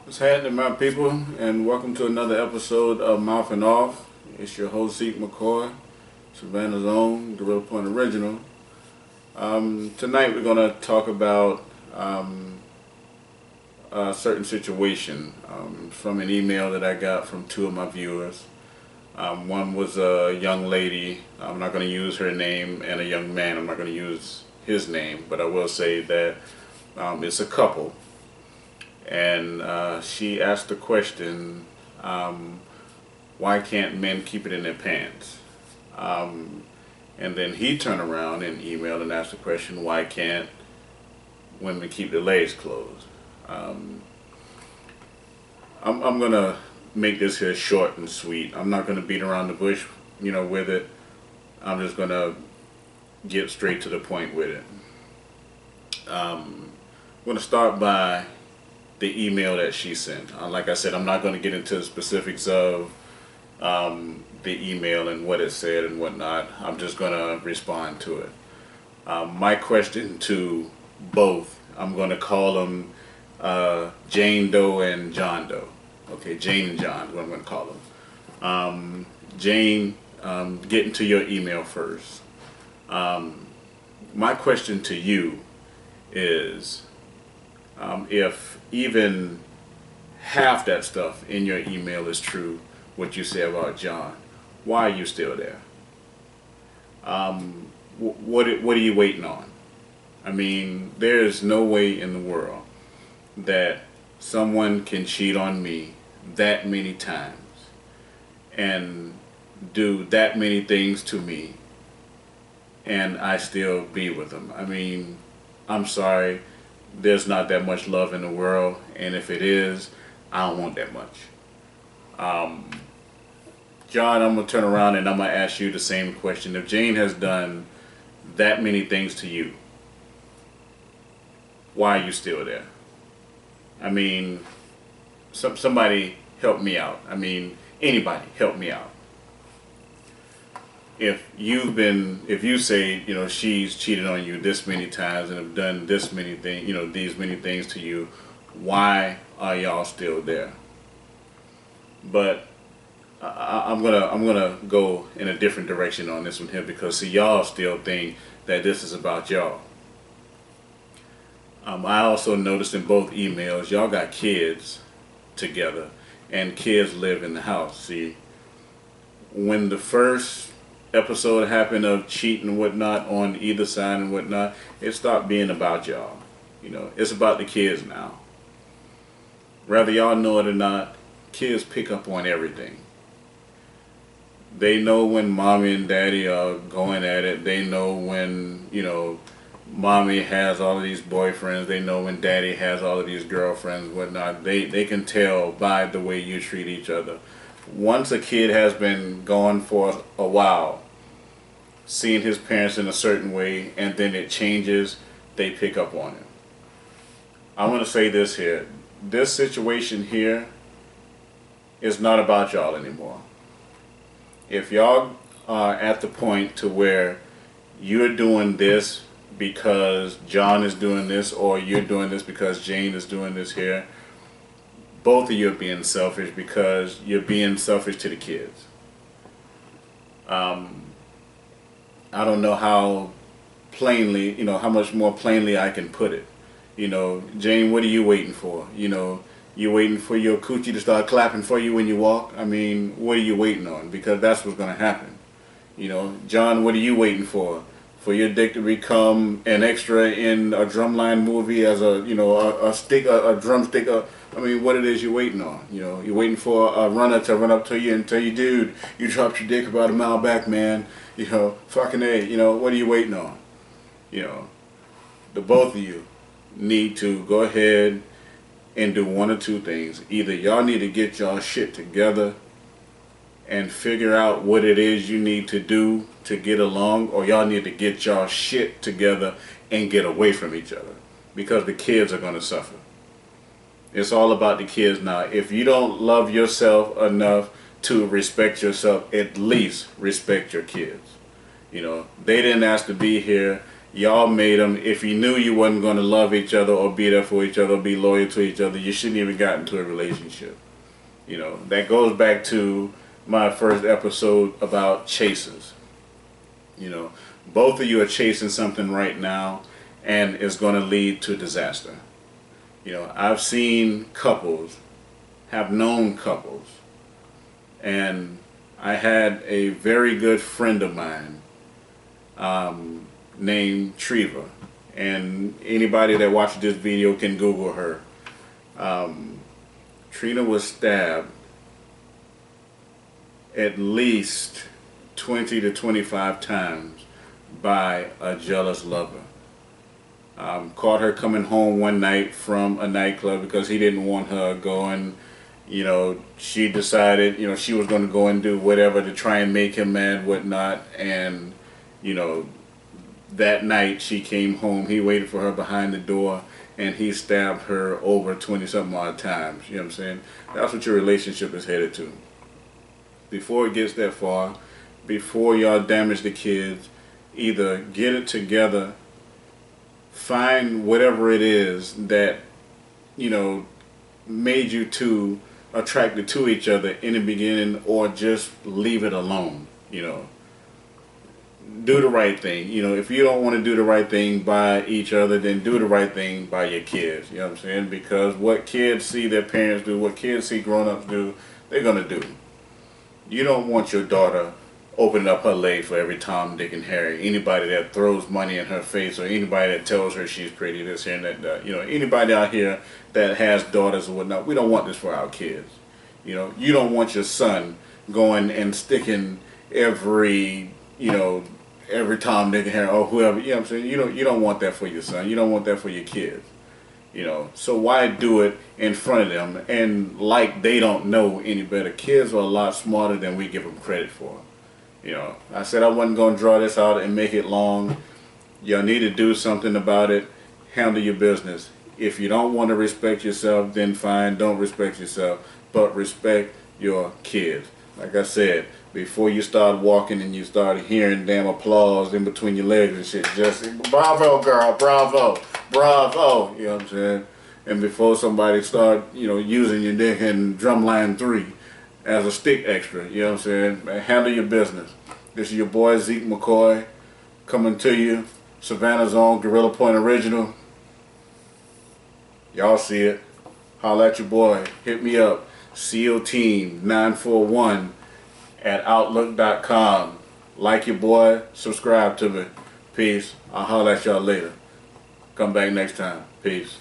What's happening, my people, and welcome to another episode of Moufin Off. It's your host, Zeke McCoy, Savannah's own, Gorilla Point Original. Tonight we're going to talk about a certain situation from an email that I got from two of my viewers. One was a young lady, I'm not going to use her name, and a young man, I'm not going to use his name, but I will say that it's a couple. And she asked the question, why can't men keep it in their pants? And then he turned around and emailed and asked the question, why can't women keep their legs closed? I'm going to make this here short and sweet. I'm not going to beat around the bush, with it. I'm just going to get straight to the point with it. I'm going to start by the email that she sent. Like I said, I'm not going to get into the specifics of the email and what it said and whatnot. I'm just going to respond to it. My question to both, I'm going to call them Jane Doe and John Doe. Okay, Jane and John, what I'm going to call them. Jane, getting to your email first. My question to you is, if even half that stuff in your email is true, what you say about John, why are you still there? What are you waiting on? I mean, there is no way in the world that someone can cheat on me that many times and do that many things to me and I still be with them. I mean, I'm sorry. There's not that much love in the world, and if it is, I don't want that much. John, I'm going to turn around and I'm going to ask you the same question. If Jane has done that many things to you, why are you still there? I mean, somebody help me out. I mean, anybody help me out. If you say, she's cheated on you this many times and have done this many things, these many things to you, why are y'all still there? But I'm gonna go in a different direction on this one here, because see, y'all still think that this is about y'all. I also noticed in both emails, y'all got kids together, and kids live in the house. See, when the first episode happened of cheating and whatnot on either side and whatnot, it stopped being about y'all. It's about the kids now. Whether y'all know it or not, kids pick up on everything. They know when mommy and daddy are going at it. They know when, mommy has all of these boyfriends. They know when daddy has all of these girlfriends and whatnot. They can tell by the way you treat each other. Once a kid has been gone for a while, seeing his parents in a certain way, and then it changes, they pick up on it. I want to say this here. This situation here is not about y'all anymore. If y'all are at the point to where you're doing this because John is doing this, or you're doing this because Jane is doing this here, both of you are being selfish, because you're being selfish to the kids. I don't know how plainly, how much more plainly I can put it. Jane, what are you waiting for? You waiting for your coochie to start clapping for you when you walk? I mean, what are you waiting on? Because that's what's going to happen. John, what are you waiting for? For your dick to become an extra in a drumline movie as a drumstick. I mean, what it is you're waiting on? You're waiting for a runner to run up to you and tell you, dude, you dropped your dick about a mile back, man. Fucking A. What are you waiting on? The both of you need to go ahead and do one or two things. Either y'all need to get y'all shit together and figure out what it is you need to do to get along, or y'all need to get y'all shit together and get away from each other, because the kids are going to suffer. It's all about the kids now. If you don't love yourself enough to respect yourself, at least respect your kids. They didn't ask to be here. Y'all made them. If you knew you wasn't going to love each other or be there for each other or be loyal to each other, you shouldn't even got into a relationship. You know, that goes back to my first episode about chasers. You know, both of you are chasing something right now, and it's going to lead to disaster. You know, I've seen couples, have known couples, and I had a very good friend of mine named Treva, and anybody that watches this video can Google her. Trina was stabbed at least 20 to 25 times by a jealous lover. Caught her coming home one night from a nightclub because he didn't want her going. You know, she decided, you know, she was going to go and do whatever to try and make him mad, whatnot, and, you know, that night she came home, he waited for her behind the door, and he stabbed her over 20-something odd times. You know what I'm saying? That's what your relationship is headed to. Before it gets that far, before y'all damage the kids, either get it together, find whatever it is that, you know, made you two attracted to each other in the beginning, or just leave it alone. You know, do the right thing. You know, if you don't want to do the right thing by each other, then do the right thing by your kids. You know what I'm saying? Because what kids see their parents do, what kids see grown-ups do, they're gonna do. You don't want your daughter opening up her leg for every Tom, Dick, and Harry. Anybody that throws money in her face, or anybody that tells her she's pretty, this, here, and that. You know, anybody out here that has daughters or whatnot, we don't want this for our kids. You know, you don't want your son going and sticking every, you know, every Tom, Dick, and Harry, or whoever. You know what I'm saying? You don't want that for your son. You don't want that for your kids. You know, so why do it in front of them and like they don't know any better? Kids are a lot smarter than we give them credit for. You know, I said I wasn't going to draw this out and make it long. Y'all need to do something about it. Handle your business. If you don't want to respect yourself, then fine, don't respect yourself. But respect your kids. Like I said, before you start walking and you start hearing damn applause in between your legs and shit, just bravo, girl, bravo, bravo. You know what I'm saying? And before somebody start, you know, using your dick in drumline 3 as a stick extra, you know what I'm saying? Handle your business. This is your boy Zeke McCoy coming to you, Savannah's own Gorilla Point original. Y'all see it. Holla at your boy. Hit me up. SEAL Team 941 at outlook.com. Like your boy. Subscribe to me. Peace. I'll holla at y'all later. Come back next time. Peace.